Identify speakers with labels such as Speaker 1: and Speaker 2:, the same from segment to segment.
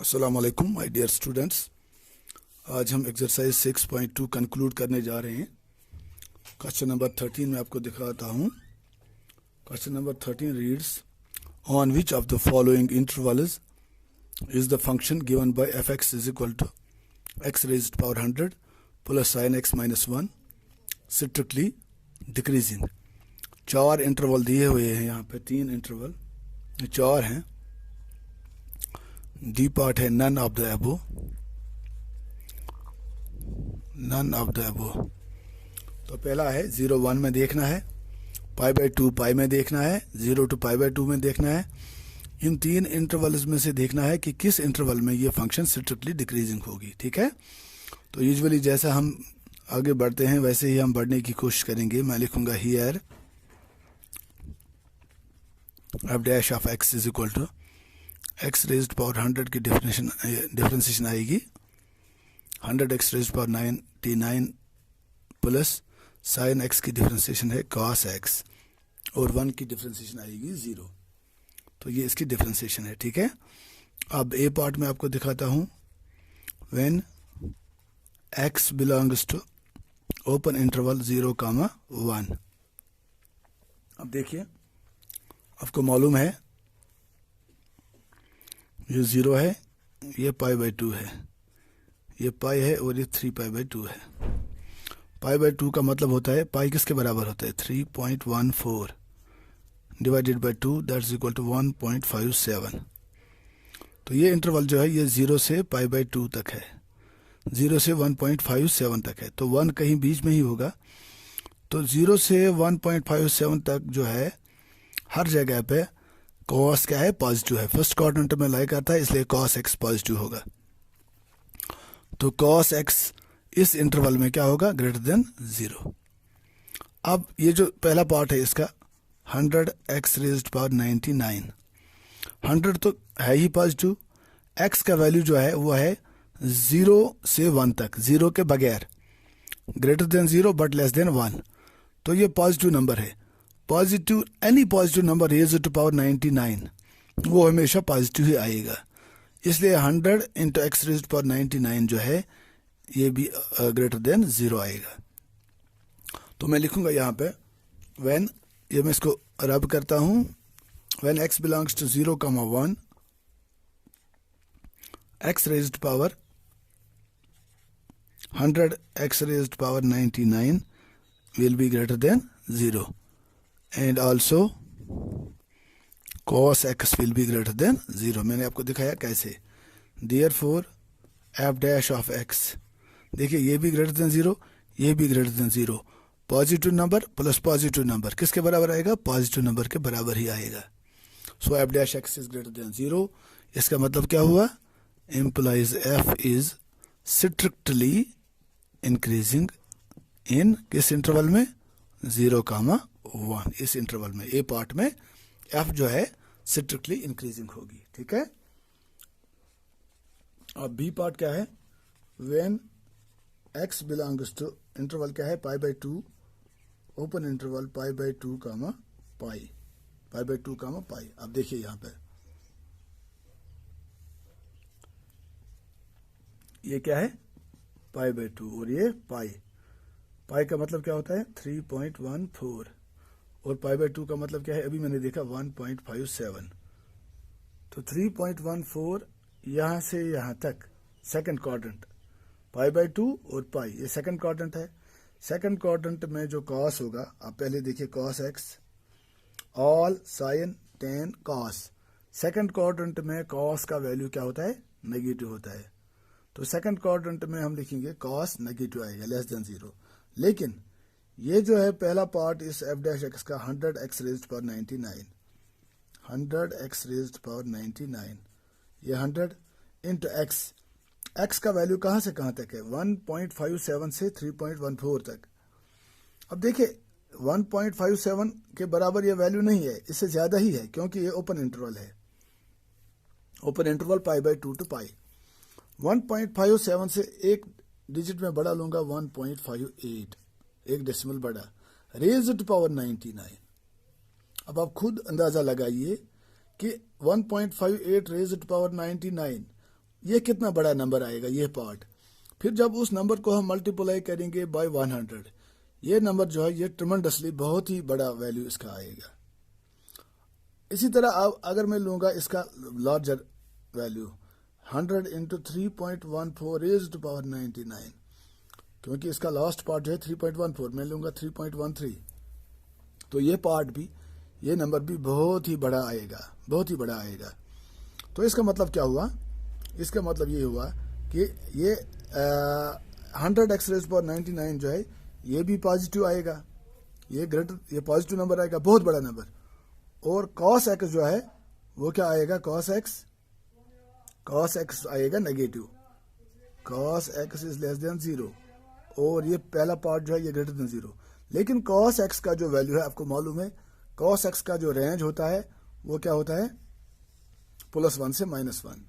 Speaker 1: अस्सलाम वालेकुम my dear students. आज हम एक्सरसाइज 6.2 कंक्लूड करने जा रहे हैं। क्वेश्चन नंबर 13 में आपको दिखाता हूँ। Question number 13 reads on which of the following intervals is the function given by f x is equal to x raised power 100 plus sine x minus 1 strictly decreasing. चार interval दिए हुए हैं, यहाँ पे तीन इंटरवल चार हैं। डी पार्ट है none of the above, none of the above. तो पहला है 0-1 में देखना है, π/2 पाई में देखना है, 0 to π/2 में देखना है। इन तीन इंटरवल्स में से देखना है कि किस इंटरवल में ये फंक्शन स्ट्रिक्टली डिक्रीजिंग होगी। ठीक है, तो यूजुअली जैसा हम आगे बढ़ते हैं वैसे ही हम बढ़ने की कोशिश करेंगे। मैं लिखूंगा here f dash of x is equal to x raised power 100 की डिफरेंशिएशन आएगी 100 x raised power 99 plus sine x की डिफरेंशिएशन है कॉस एक्स और 1 की डिफरेंशिएशन आएगी 0। तो ये इसकी डिफरेंशिएशन है। ठीक है, अब ए पार्ट में आपको दिखाता हूँ। When x belongs to open interval 0,1। अब देखिए, आपको मालूम है ये 0 है, ये π/2 है, ये पाई है और ये 3π/2 है। π/2 का मतलब होता है पाई किसके बराबर होता है 3.14 divided by 2 that's equal to 1.57। तो ये इंटरवल जो है ये 0 से π/2 तक है, 0 से 1.57 तक है। तो 1 कहीं बीच में ही होगा। तो 0 से 1.57 तक जो है हर जगह पे कॉस क्या है पॉजिटिव है। फर्स्ट क्वाड्रेंट में लाई करता है, इसलिए कॉस एक्स पॉजिटिव होगा। तो कॉस एक्स इस इंटरवल में क्या होगा ग्रेटर देन 0। अब ये जो पहला पार्ट है इसका 100 एक्स रेज्ड पावर 99, 100 तो है ही पॉजिटिव। एक्स का वैल्यू जो है वो है 0 से 1 तक, 0 के बगैर, greater than 0 but less than 1। तो ये पॉजिटिव नंबर है। Positive any positive number raised to power 99 वो हमेशा पॉजिटिव ही आएगा। इसलिए 100 इंटू एक्स रेज्ड पावर 99 जो है ये भी ग्रेटर देन 0 आएगा। तो मैं लिखूंगा यहाँ पे व्हेन, ये मैं इसको रब करता हूँ, when x belongs to 0,1 x raised power 100 x raised power 99 will be greater than 0 and also cos x will be greater than 0। मैंने आपको दिखाया कैसे। therefore f dash of x, देखिए ये भी ग्रेटर देन 0, ये भी greater than 0। Positive number plus positive number किसके बराबर आएगा, पॉजिटिव नंबर के बराबर ही आएगा। सो f dash x is greater than 0। इसका मतलब क्या हुआ, implies f is strictly increasing इन किस इंटरवल में 0,1। इस इंटरवल में ए पार्ट में एफ जो है स्ट्रिक्टली इंक्रीजिंग होगी। ठीक है, अब बी पार्ट क्या है, when x belongs to interval क्या है π/2 ओपन इंटरवल π/2 पाई, π/2 पाई। अब देखिए यहाँ पे ये क्या है π/2 और ये पाई का मतलब क्या होता है 3.14 और π/2 का मतलब क्या है अभी मैंने देखा 1.57। तो 3.14 यहाँ से यहाँ तक सेकंड क्वाड्रेंट, π/2 और पाई ये सेकंड क्वाड्रेंट है। सेकंड क्वाड्रेंट में जो कॉस होगा, आप पहले देखिए cos x all sine tan cos. Second quadrant में कॉस का वैल्यू क्या होता है नेगेटिव होता है। तो सेकंड क्वाड्रेंट में हम लिखेंगे कॉस नेगेटिव आएगा लेस देन 0। लेकिन ये जो है पहला पार्ट इस एफ डैश एक्स का 100 x raised power 99, 100 x raised power 99, ये 100 इंटू एक्स, एक्स का वैल्यू कहाँ से कहाँ तक है 1.57 से 3.14 तक। अब देखिए 1.57 के बराबर ये वैल्यू नहीं है, इससे ज्यादा ही है क्योंकि ये ओपन इंटरवल है। ओपन इंटरवल π/2 टू पाई। 1.57 से एक डिजिट में बड़ा लूंगा 1.58, एक डेसिमल बड़ा, रेज्ड टू पावर 99। अब आप खुद अंदाजा लगाइए कि 1.58 रेज्ड टू पावर 99 ये कितना बड़ा नंबर आएगा, ये पार्ट। फिर जब उस नंबर को हम मल्टीप्लाई करेंगे बाय 100, ये नंबर जो है ये ट्रिमेंडसली बहुत ही बड़ा वैल्यू इसका आएगा। इसी तरह अब अगर मैं लूँगा इसका larger value 100 into 3.14 raise to power 99, क्योंकि इसका लास्ट पार्ट जो है 3.14, मैं लूँगा 3.13, तो ये पार्ट भी, ये नंबर भी बहुत ही बड़ा आएगा, बहुत ही बड़ा आएगा। तो इसका मतलब क्या हुआ, इसका मतलब ये हुआ कि ये 100x रेज़ पावर 99 जो है ये भी पॉजिटिव आएगा, ये पॉजिटिव नंबर आएगा, बहुत बड़ा नंबर। और cos x जो है वो क्या आएगा, cos x आएगा negative, cos x is less than 0, और ये पहला पार्ट जो है ये ग्रेटर देन 0। लेकिन cos x का जो वैल्यू है, आपको मालूम है cos x का जो रेंज होता है वो क्या होता है, +1 से -1,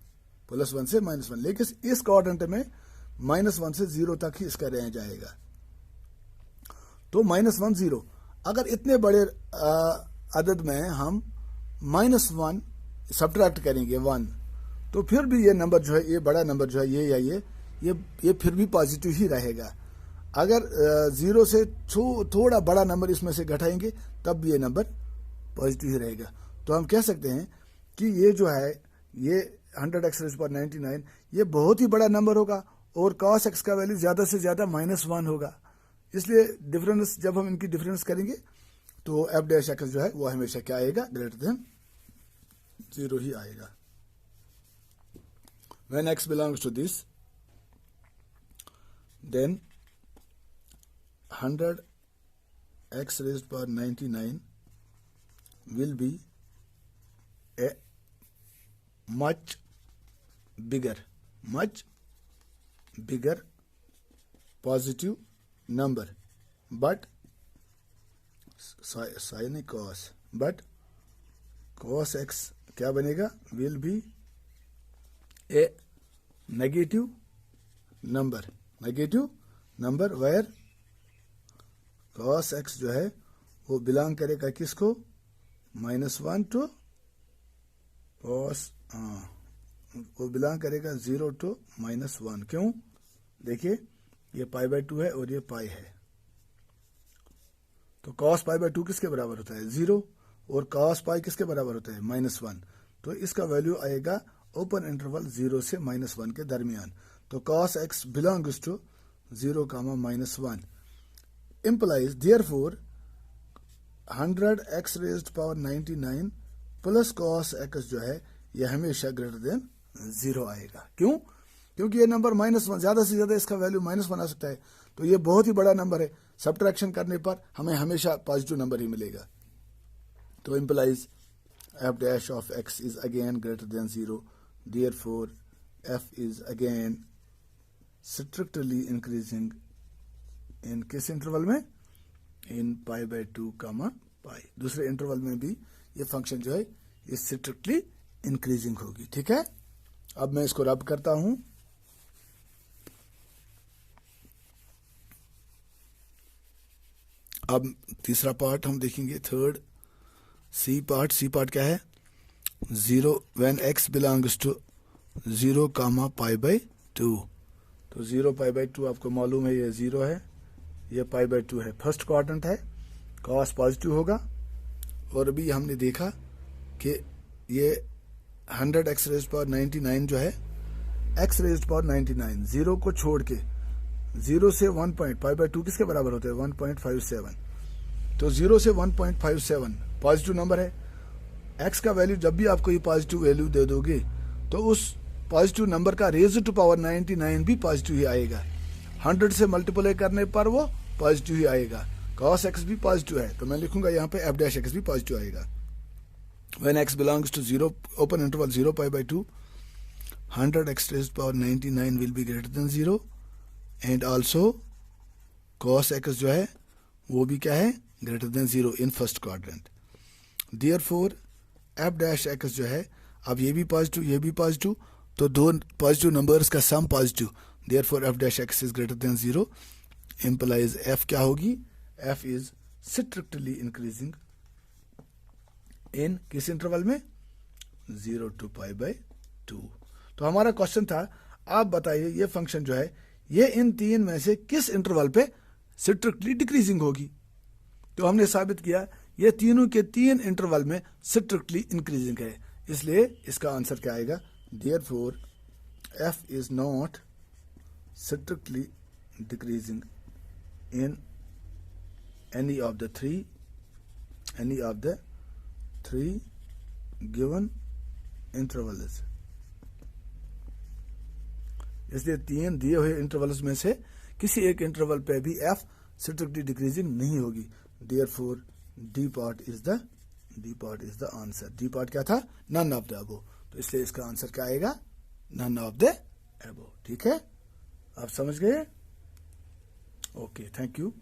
Speaker 1: +1 से -1। लेकिन इस क्वाड्रेंट में -1 से 0 तक ही इसका रेंज आएगा। तो -1 0, अगर इतने बड़े अदद में हम -1 सब्ट्रैक्ट करेंगे 1, तो फिर भी ये नंबर जो है, ये बड़ा नंबर जो है ये फिर भी पॉजिटिव ही रहेगा। अगर 0 से थोड़ा बड़ा नंबर इसमें से घटाएंगे तब भी ये नंबर पॉजिटिव ही रहेगा। तो हम कह सकते हैं कि ये जो है ये 100x रेज़ पावर 99 ये बहुत ही बड़ा नंबर होगा, और cos x का वैल्यू ज़्यादा से ज़्यादा -1 होगा। इसलिए डिफरेंस, जब हम इनकी डिफरेंस करेंगे तो f डैश x जो है वो हमेशा क्या आएगा, ग्रेटर देन 0 ही आएगा। When x belongs to this, then 100x raised power 99 will be a much bigger positive number, but sin cos, but cos x क्या बनेगा, will be a negative number where cos x जो है वो belong करेगा किसको, -1 to cos, वो belong करेगा 0 to -1। क्यों, देखिए ये π/2 है और ये पाई है, तो cos π/2 किसके बराबर होता है, 0, और cos पाई किसके बराबर होता है, -1। तो इसका वैल्यू आएगा ओपन इंटरवल 0 से -1 के दरमियान। तो cos x बिलोंग्स टू 0, -1 implies therefore 100x raised power 99 plus cos x जो है ये हमेशा ग्रेटर देन 0 आएगा। क्यों, क्योंकि ये नंबर -1, ज़्यादा से ज़्यादा इसका वैल्यू -1 आ सकता है, तो ये बहुत ही बड़ा नंबर है, सब्ट्रैक्शन करने पर हमें हमेशा पॉजिटिव नंबर ही मिलेगा। तो implies f dash of x is again greater than 0, therefore f is again strictly increasing in किस इंटरवल में, इन π/2, पाई। दूसरे इंटरवल में भी ये फंक्शन जो है ये स्ट्रिक्टली इंक्रीजिंग होगी। ठीक है, अब मैं इसको रब करता हूं। अब तीसरा पार्ट हम देखेंगे, थर्ड सी पार्ट क्या है, 0 व्हेन x बिलोंग्स टू 0, π/2। तो 0 π/2 आपको मालूम है ये 0 है, ये π/2 है, फर्स्ट क्वाड्रेंट है, cos पॉजिटिव होगा। और अभी हमने देखा कि ये 100x रेज़ पावर 99 जो है, x रेज़ पावर 99 0 को छोड़ के 0 से 1 π/2 किसके बराबर होते हैं, 1.57। तो 0 से 1.57 पॉजिटिव नंबर है। x का वैल्यू जब भी आपको ये पॉजिटिव वैल्यू दे दोगे तो उस पॉजिटिव नंबर का रेज़ टू पावर 99 भी पॉजिटिव ही आएगा, 100 से मल्टीप्लाई करने पर वो पॉजिटिव ही आएगा। cos x भी पॉजिटिव है, तो मैं लिखूंगा यहाँ पे f डैश x भी पॉजिटिव आएगा। when x belongs to 0, open interval 0 π/2, 100x raised power 99 will be greater than 0, and also cos x जो है वो भी क्या है, greater than 0 in first quadrant। therefore f dash x जो है, अब ये भी पॉजिटिव ये भी पॉजिटिव, तो दो पॉजिटिव नंबर्स का sum positive, therefore f dash x is greater than 0 implies f क्या होगी, f is strictly increasing in किस इंटरवल में, 0 to π/2। तो हमारा क्वेश्चन था, आप बताइए ये फंक्शन जो है ये इन तीन में से किस इंटरवल पे स्ट्रिक्टली डिक्रीजिंग होगी। तो हमने साबित किया ये तीनों के तीन इंटरवल में स्ट्रिक्टली इंक्रीजिंग है, इसलिए इसका आंसर क्या आएगा, therefore f is not strictly decreasing in any of the three given intervals। इसलिए तीन दिए हुए इंटरवल्स में से किसी एक इंटरवल पे भी f स्ट्रिक्टली डिक्रीजिंग नहीं होगी। Therefore D part is the answer. D part क्या था, none of the above। तो इसलिए इसका आंसर क्या आएगा, none of the above। ठीक है, आप समझ गए। Okay, thank you.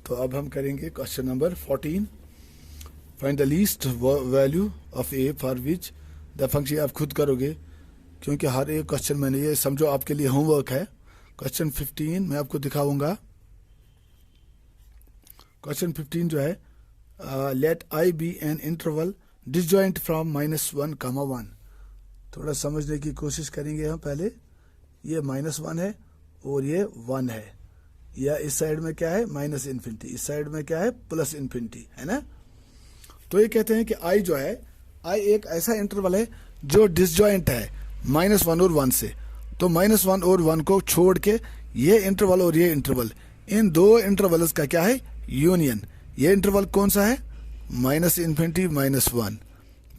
Speaker 1: तो अब हम करेंगे question number 14। Find the least value of A for which the function. आप खुद करोगे क्योंकि हर एक क्वेश्चन मैंने, ये समझो आपके लिए होमवर्क है। क्वेश्चन 15 मैं आपको दिखाऊंगा। क्वेश्चन 15 जो है, let I be an interval disjoint from -1, 1। थोड़ा समझने की कोशिश करेंगे हम। पहले ये -1 है और ये 1 है, या इस साइड में क्या है -∞, इस साइड में क्या है +∞, है ना। तो ये कहते हैं कि आई जो है, आई एक ऐसा इंटरवल है जो डिसजॉइंट है -1 और 1 से। तो -1 और 1 को छोड़ के ये इंटरवल और ये इंटरवल, इन दो इंटरवल्स का क्या है, यूनियन। ये इंटरवल कौन सा है, -∞, -1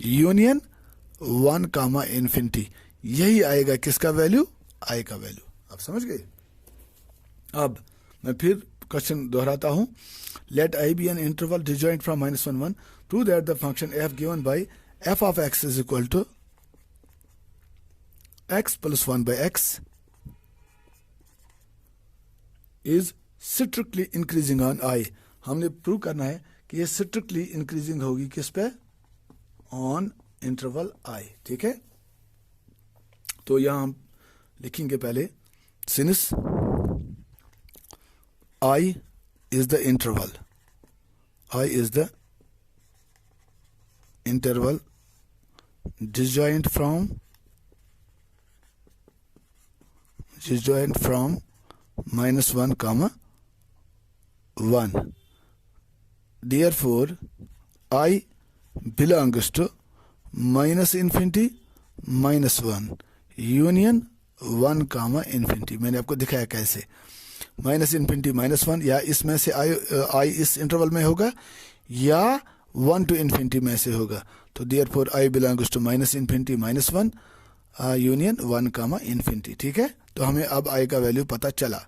Speaker 1: यूनियन 1, ∞। यही आएगा किसका वैल्यू, आई का वैल्यू। आप समझ गए। अब मैं फिर क्वेश्चन दोहराता हूं। Let I be an interval disjoint from -1, 1। Prove that the function f given by f of x is equal to x + 1 by x is strictly increasing on i। हमने प्रूव करना है कि ये स्ट्रिक्टली इंक्रीजिंग होगी किस पे, on interval i। ठीक है, तो यहां हम लिखेंगे पहले, since I is the interval, I is the interval disjoint from -1, 1। Therefore I belongs to -∞, -1 union 1, मैंने आपको दिखाया कैसे, -∞, -1, या इसमें से आई इस इंटरवल में होगा या 1 to ∞ में से होगा। तो therefore I belongs to -∞, -1 union 1, ठीक है। तो हमें अब आई का वैल्यू पता चला।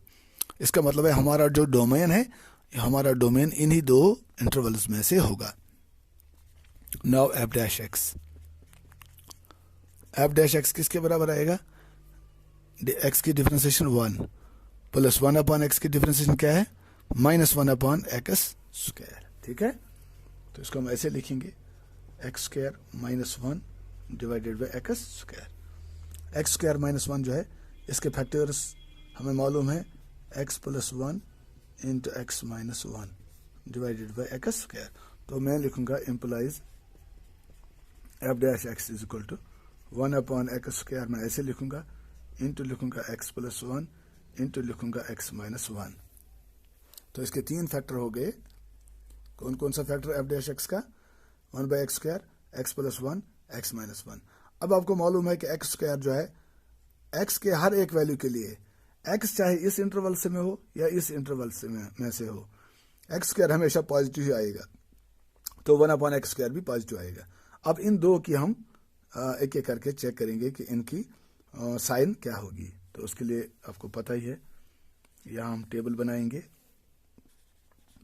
Speaker 1: इसका मतलब है हमारा जो डोमेन है, हमारा डोमेन इन्हीं दो इंटरवल्स में से होगा। नाउ f'(x), f'(x) किसके बराबर आएगा, x की डिफरेंशिएशन 1 + 1/x की डिफरेंशिएशन क्या है, -1/x²। ठीक है, तो इसको हम ऐसे लिखेंगे, x² - 1 divided by x²। x² - 1 जो है, इसके फैक्टर्स हमें मालूम है, x + 1 × x - 1 divided by x²। तो मैं लिखूंगा implies f'(x) is equal to 1/x², मैं ऐसे लिखूंगा, इंटू लिखूंगा x + 1 इंटू लिखूंगा x - 1। तो इसके तीन फैक्टर हो गए। कौन कौन सा फैक्टर f'(x) का, 1/x², x + 1, x - 1। अब आपको मालूम है कि x² जो है, x के हर एक वैल्यू के लिए, x चाहे इस इंटरवल से में हो या इस इंटरवल से में से हो, x² हमेशा पॉजिटिव ही आएगा। तो 1/x² भी पॉजिटिव आएगा। अब इन दो की हम एक एक करके चेक करेंगे कि इनकी साइन क्या होगी। तो उसके लिए आपको पता ही है, यहाँ हम टेबल बनाएंगे।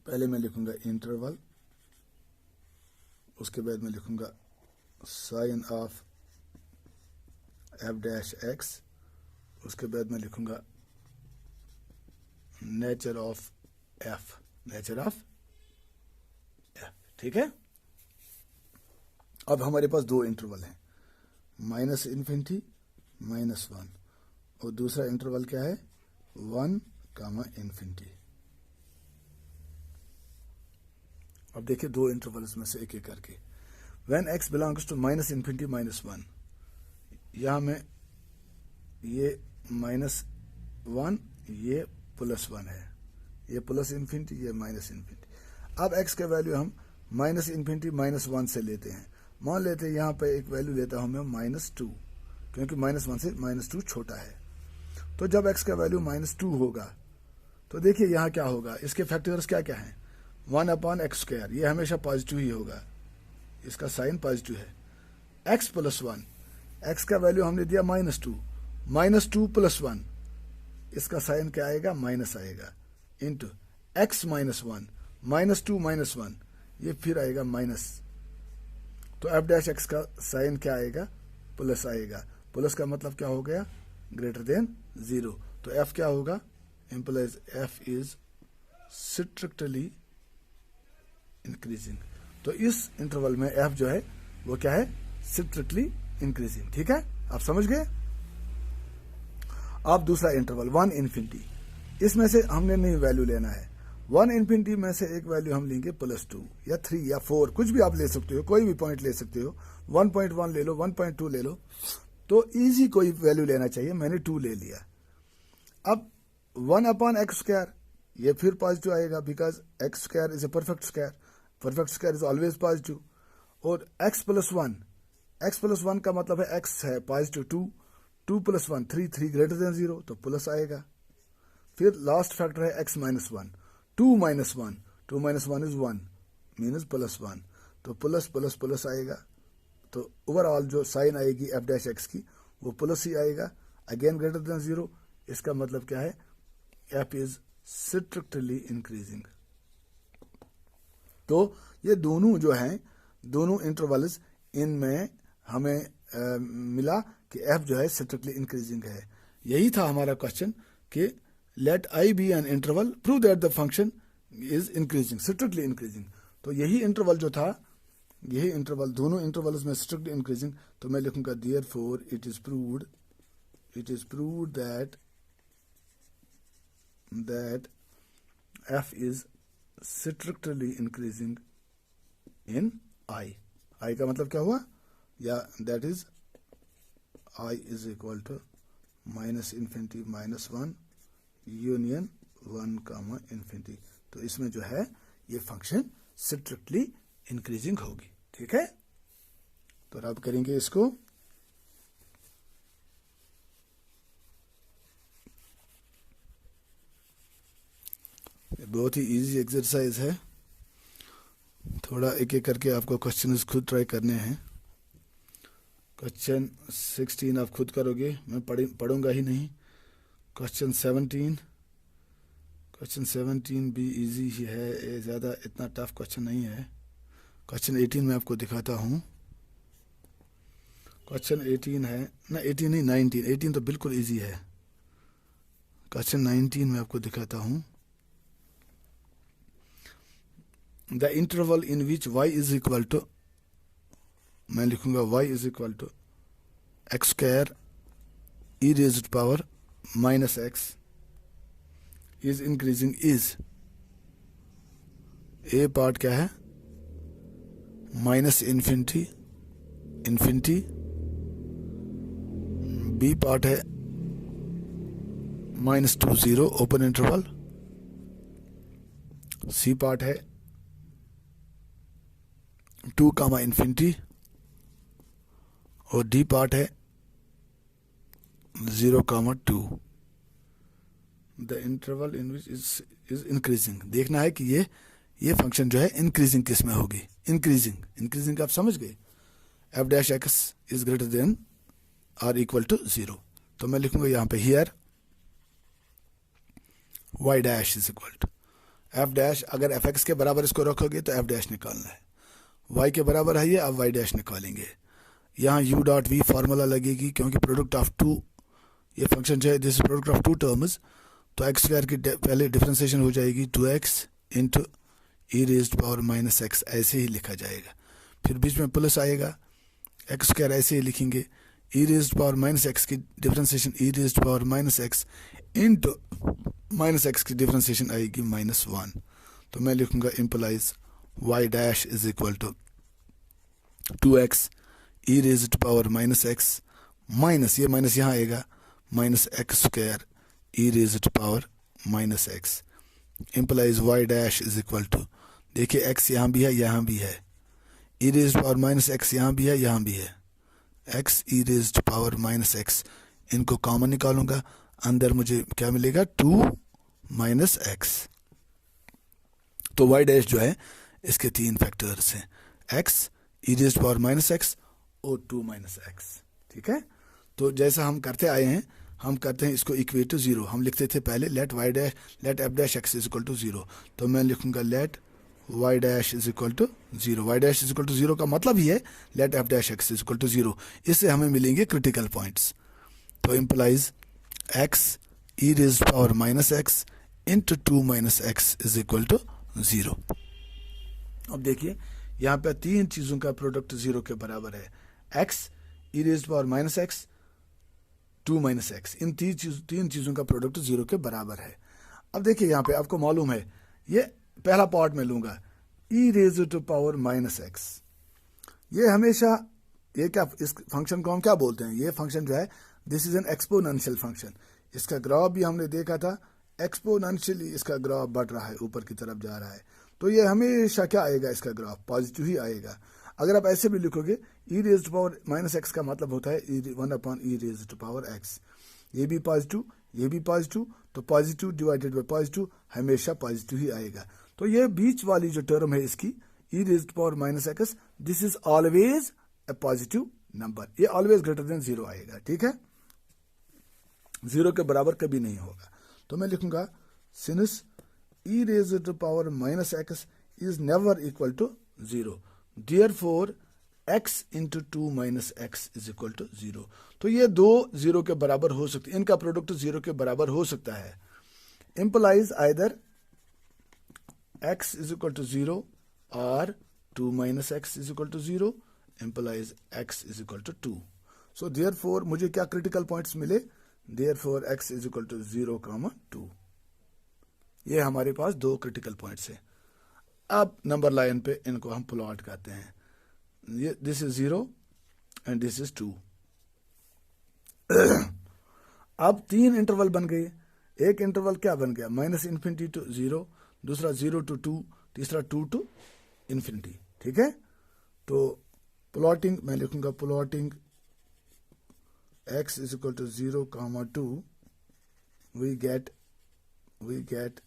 Speaker 1: पहले मैं लिखूंगा इंटरवल, उसके बाद मैं लिखूंगा साइन ऑफ f'(x), उसके बाद मैं लिखूंगा नेचर ऑफ f, ठीक है। अब हमारे पास दो इंटरवल हैं, -∞, -1, और दूसरा इंटरवल क्या है, 1, ∞। अब देखिए दो इंटरवल्स में से एक एक करके। When x belongs to minus infinity minus one, यहाँ में ये -1 ये +1 है, ये प्लस इन्फिनिटी ये माइनस इन्फिनिटी। अब x का वैल्यू हम माइनस इन्फिनिटी -1 से लेते हैं। मान लेते हैं यहाँ पे एक वैल्यू लेता हूँ मैं -2, क्योंकि -1 से -2 छोटा है। तो जब x का वैल्यू -2 होगा तो देखिए यहाँ क्या होगा, इसके फैक्टर्स क्या क्या हैं। 1/x², ये हमेशा पॉजिटिव ही होगा, इसका साइन पॉजिटिव है। x + 1, x का वैल्यू हमने दिया -2, -2 + 1, इसका साइन क्या आएगा, माइनस आएगा, इंटू x - 1, -2 - 1, ये फिर आएगा माइनस। तो f' का साइन क्या आएगा, प्लस आएगा। प्लस का मतलब क्या हो गया, ग्रेटर देन 0। तो f क्या होगा, implies f is strictly increasing। तो इस इंटरवल में f जो है वो क्या है, strictly increasing। ठीक है, आप समझ गए। अब दूसरा इंटरवल 1 इन्फिनिटी, इसमें से हमने नहीं वैल्यू लेना है। 1 इन्फिनिटी में से एक वैल्यू हम लेंगे +2 या 3 या 4, कुछ भी आप ले सकते हो, कोई भी पॉइंट ले सकते हो। 1.1 ले लो, 1.2 ले लो, तो इजी कोई वैल्यू लेना चाहिए, मैंने 2 ले लिया। अब 1/x², ये फिर पॉजिटिव आएगा, because x² is a perfect square, perfect square is always positive. और x + 1 का मतलब है x है पॉजिटिव 2, 2 + 1 3, 3 ग्रेटर देन 0, तो प्लस आएगा। फिर लास्ट फैक्टर है x - 1, 2 - 1, 2 - 1 इज 1, मीनस +1, तो प्लस प्लस प्लस आएगा। तो ओवरऑल जो साइन आएगी f' की वो प्लस ही आएगा, अगेन ग्रेटर देन 0। इसका मतलब क्या है, f इज स्ट्रिक्टली इंक्रीजिंग। तो ये दोनों जो हैं, दोनों इंटरवल्स, इनमें हमें मिला कि f जो है स्ट्रिक्टली इंक्रीजिंग है। यही था हमारा क्वेश्चन कि let i be an interval, prove that the function is increasing, strictly increasing. तो यही इंटरवल जो था, यही इंटरवल, दोनों इंटरवल्स में स्ट्रिक्टली इंक्रीजिंग। तो मैं लिखूंगा therefore it is proved that f is strictly increasing in i। i का मतलब क्या हुआ, या that is i is equal to -∞ -1 union 1, ∞। तो इसमें जो है ये फंक्शन स्ट्रिक्टली इंक्रीजिंग होगी। ठीक है, तो अब करेंगे इसको। बहुत ही इजी एक्सरसाइज है, थोड़ा एक एक करके आपको क्वेश्चन खुद ट्राई करने हैं। क्वेश्चन 16 आप खुद करोगे, मैं पढ़ूंगा ही नहीं। क्वेश्चन 17 भी इजी ही है, ज़्यादा इतना टफ क्वेश्चन नहीं है। क्वेश्चन 18 में आपको दिखाता हूँ। क्वेश्चन 18 है ना, 18 नहीं 19, 18 तो बिल्कुल इजी है। क्वेश्चन 19 में आपको दिखाता हूँ। The interval in which y is equal to, मैं लिखूंगा y is equal to x² e⁻⁻ x is increasing is, A part क्या है, -∞, बी पार्ट है -2 0 ओपन इंटरवल, सी पार्ट है 2, ∞, और डी पार्ट है 0, 2। The interval in which is increasing, देखना है कि ये फंक्शन जो है इंक्रीजिंग किस में होगी। इंक्रीजिंग आप समझ गए, f' is greater than or equal to 0। तो मैं लिखूंगा यहाँ पे here y' is equal to f'। अगर fx के बराबर इसको रखोगे तो f' निकालना है, y के बराबर है ये, अब y' निकालेंगे। यहाँ u.v फार्मूला लगेगी, क्योंकि प्रोडक्ट ऑफ टू, ये फंक्शन जो है this is product of two terms, तो x² की पहले डिफरेंशिएशन हो जाएगी 2x इंटू e⁻⁻x, ऐसे ही लिखा जाएगा। फिर बीच में प्लस आएगा, x² ऐसे ही लिखेंगे, e⁻⁻x की डिफरेंशिएशन e⁻⁻x इंटू -x की डिफरेंशिएशन आएगी -1। तो मैं लिखूंगा implies y dash is equal to 2x e raise to power minus x minus, ये माइनस यहाँ आएगा, minus x square e raise to power minus x implies y dash is equal to, देखिए x यहाँ भी है यहाँ भी है, e raise to power minus x यहाँ भी है यहाँ भी है, x e raise to power minus x, इनको कॉमन निकालूंगा, अंदर मुझे क्या मिलेगा 2 माइनस एक्स। तो वाई डैश जो है इसके 3 फैक्टर्स हैं, x e raise to power minus x और 2 माइनस एक्स। ठीक है, तो जैसा हम करते आए हैं, हम करते हैं इसको इक्वेट टू 0। हम लिखते थे पहले let y dash let f dash x is equal to 0, तो मैं लिखूंगा let y dash is equal to 0। Y dash is equal to 0 का मतलब ही है let f dash x is equal to 0। इससे हमें मिलेंगे क्रिटिकल पॉइंट्स। तो implies x e raise power minus x into 2 minus x is equal to 0। अब देखिए यहाँ पे 3 चीज़ों का प्रोडक्ट 0 के बराबर है, x e raise power minus x 2 minus x, इन 3 चीज़ों का प्रोडक्ट 0 के बराबर है। अब देखिए यहाँ पे आपको मालूम है, ये पहला पार्ट में लूंगा e raise to power minus x, ये हमेशा ये क्या, इस फंक्शन को हम क्या बोलते हैं, ये फंक्शन जो है this is an exponential function. इसका ग्राफ भी हमने देखा था, एक्सपोनेंशियली इसका ग्राफ बढ़ रहा है, ऊपर की तरफ जा रहा है, तो ये हमेशा क्या आएगा, इसका ग्राफ पॉजिटिव ही आएगा। अगर आप ऐसे भी लिखोगे e raise to power minus x का मतलब होता है 1 upon e raise to power x, ये भी पॉजिटिव ये भी पॉजिटिव, तो पॉजिटिव डिवाइडेड बाय पॉजिटिव हमेशा पॉजिटिव ही आएगा। तो ये बीच वाली जो टर्म है इसकी e raise to power minus x, this is always a positive number, ये ऑलवेज ग्रेटर देन 0 आएगा। ठीक है, 0 के बराबर कभी नहीं होगा। तो मैं लिखूंगा since e raise to power minus x is never equal to 0, therefore x into 2 minus x is equal to 0। तो ये दो 0 के बराबर हो सकते, इनका प्रोडक्ट 0 के बराबर हो सकता है। Implies either x is equal to 0 और 2 minus x is equal to 0, implies x is equal to 2। So therefore मुझे क्या क्रिटिकल पॉइंट्स मिले, therefore x is equal to 0, 2। ये हमारे पास 2 क्रिटिकल पॉइंट्स हैं। अब नंबर लाइन पे इनको हम प्लॉट करते हैं, ये this is 0 and this is 2। अब 3 इंटरवल बन गए, एक इंटरवल क्या बन गया, माइनस इन्फिनिटी टू 0, दूसरा 0 टू 2, तीसरा 2 टू इन्फिनिटी। ठीक है, तो प्लॉटिंग मैं लिखूंगा plotting x is equal to 0, 2, we get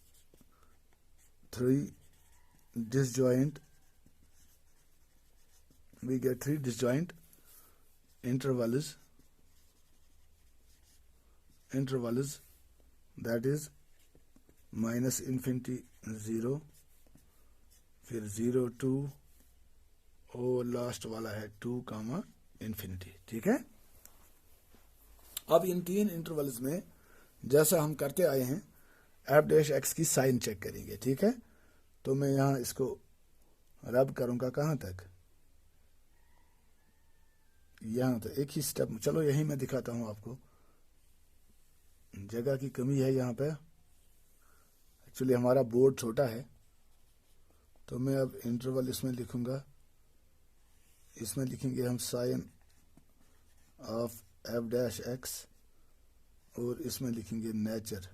Speaker 1: 3 disjoint, we get 3 disjoint intervals that is minus infinity 0, फिर 0 2 और लास्ट वाला है 2 इन्फिनिटी। ठीक है, अब इन 3 इंटरवल्स में जैसा हम करते आए हैं एफ डैश एक्स की साइन चेक करेंगे। ठीक है, तो मैं यहां इसको रब करूंगा कहां तक, यहां तक, एक ही स्टेप। चलो यही मैं दिखाता हूं आपको, जगह की कमी है यहाँ पे, एक्चुअली हमारा बोर्ड छोटा है। तो मैं अब इंटरवल इसमें लिखूंगा, इसमें लिखेंगे हम sine of f dash x और इसमें लिखेंगे नेचर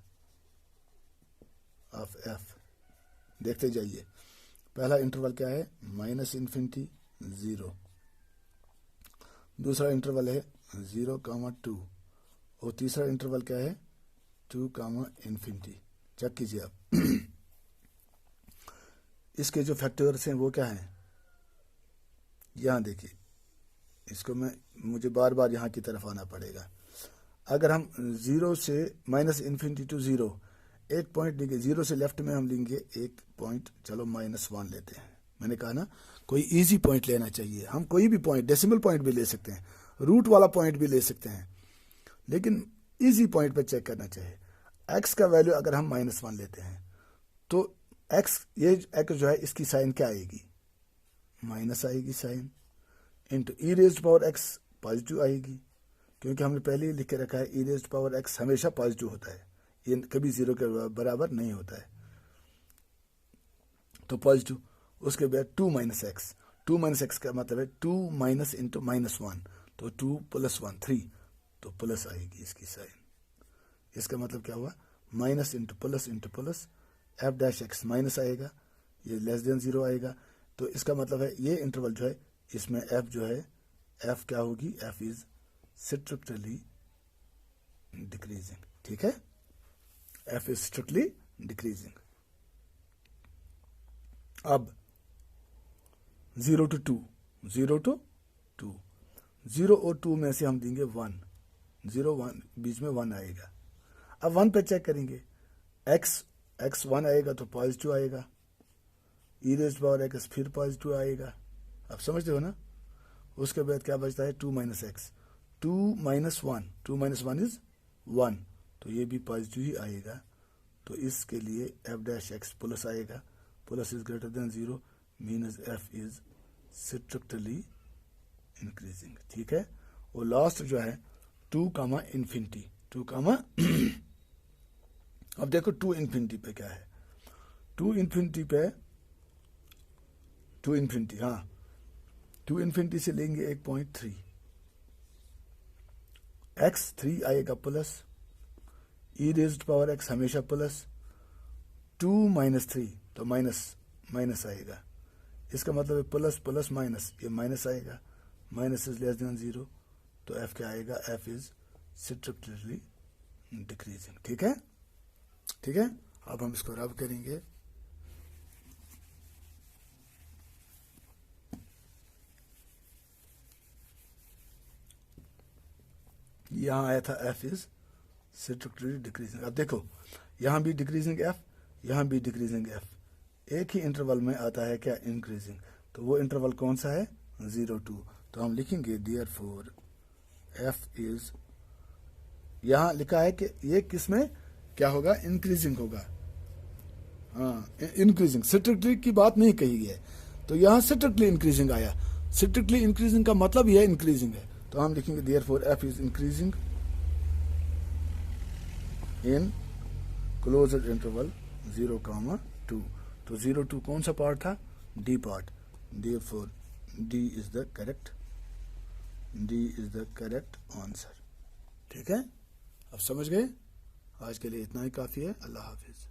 Speaker 1: ऑफ एफ। देखते जाइए, पहला इंटरवल क्या है, माइनस इन्फिनिटी 0, दूसरा इंटरवल है 0, 2 और तीसरा इंटरवल क्या है 2, इन्फिनिटी। चेक कीजिए आप इसके जो फैक्टर्स हैं वो क्या हैं, यहां देखिए, इसको मुझे बार बार यहां की तरफ आना पड़ेगा। अगर हम 0 से माइनस इन्फिनिटी टू 0 एक पॉइंट लेंगे, 0 से लेफ्ट में हम लेंगे एक पॉइंट, चलो -1 लेते हैं। मैंने कहा ना कोई इजी पॉइंट लेना चाहिए, हम कोई भी पॉइंट, डेसिमल पॉइंट भी ले सकते हैं, रूट वाला पॉइंट भी ले सकते हैं, लेकिन इजी पॉइंट पे चेक करना चाहिए। x का वैल्यू अगर हम -1 लेते हैं तो x, ये x जो है इसकी साइन क्या आएगी, माइनस आएगी साइन, इंटू ई रेज्ड पावर x पॉजिटिव आएगी, क्योंकि हमने पहले ही लिख के रखा है ई रेज्ड पावर x हमेशा पॉजिटिव होता है, ये कभी 0 के बराबर नहीं होता है, तो पॉजिटिव। उसके बाद 2 माइनस एक्स, 2 माइनस एक्स का मतलब है 2 माइनस इंटू -1, तो 2 + 1 3, तो प्लस आएगी इसकी साइन। इसका मतलब क्या हुआ, minus into plus F dash x minus आएगा, ये लेस देन 0 आएगा। तो इसका मतलब है ये इंटरवल जो है इसमें एफ जो है, एफ क्या होगी, एफ इज स्ट्रिक्टली डिक्रीजिंग। ठीक है, एफ इज स्ट्रिक्टली डिक्रीजिंग। अब 0 to 2, 0 to 2, 0 और 2 में से हम देंगे 1, 0 1 बीच में 1 आएगा। अब 1 पे चेक करेंगे, x 1 आएगा तो पॉजिटिव आएगा, e रेज़्ड पावर x फिर पॉजिटिव आएगा। आप समझते हो ना। उसके बाद क्या बचता है, 2 minus x, 2 minus 1, 2 minus 1 is 1, तो ये भी पॉजिटिव ही आएगा। तो इसके लिए एफ डैश एक्स प्लस आएगा, plus is greater than 0 means F is strictly increasing. ठीक है, और लास्ट जो है 2 कामा इन्फिनिटी, 2 कामा अब देखो 2 इन्फिनिटी पे क्या है, 2 इन्फिनिटी पे 2 इन्फिनिटी, हाँ 2 इन्फिनिटी से लेंगे 1.3, एक्स 3 आएगा प्लस, ई रेज्ड पावर एक्स हमेशा प्लस, 2 माइनस 3 तो माइनस आएगा। इसका मतलब है प्लस प्लस माइनस, ये माइनस आएगा, माइनस इज लेस देन 0, तो एफ क्या आएगा, एफ इज स्ट्रिक्टली डिक्रीजिंग। ठीक है, ठीक है। अब हम इसको रब करेंगे, यहां आया था एफ इज स्ट्रिक्टली डिक्रीजिंग। अब देखो यहां भी डिक्रीजिंग एफ, यहां भी डिक्रीजिंग एफ, एक ही इंटरवल में आता है क्या, इंक्रीजिंग। तो वो इंटरवल कौन सा है, 0 2, तो हम लिखेंगे देयरफॉर एफ इज, यहां लिखा है कि ये किस में क्या होगा, इंक्रीजिंग होगा। हाँ इंक्रीजिंग, स्ट्रिक्टली की बात नहीं कही है, तो यहां स्ट्रिक्टली इंक्रीजिंग आया। स्ट्रिक्टली इंक्रीजिंग का मतलब यह इंक्रीजिंग है, तो हम लिखेंगे therefore F is increasing in closed interval 0, 2। तो 0 2 कौन सा पार्ट था, D part, therefore D is the correct answer. ठीक है, अब समझ गए। आज के लिए इतना ही काफी है। अल्लाह हाफिज।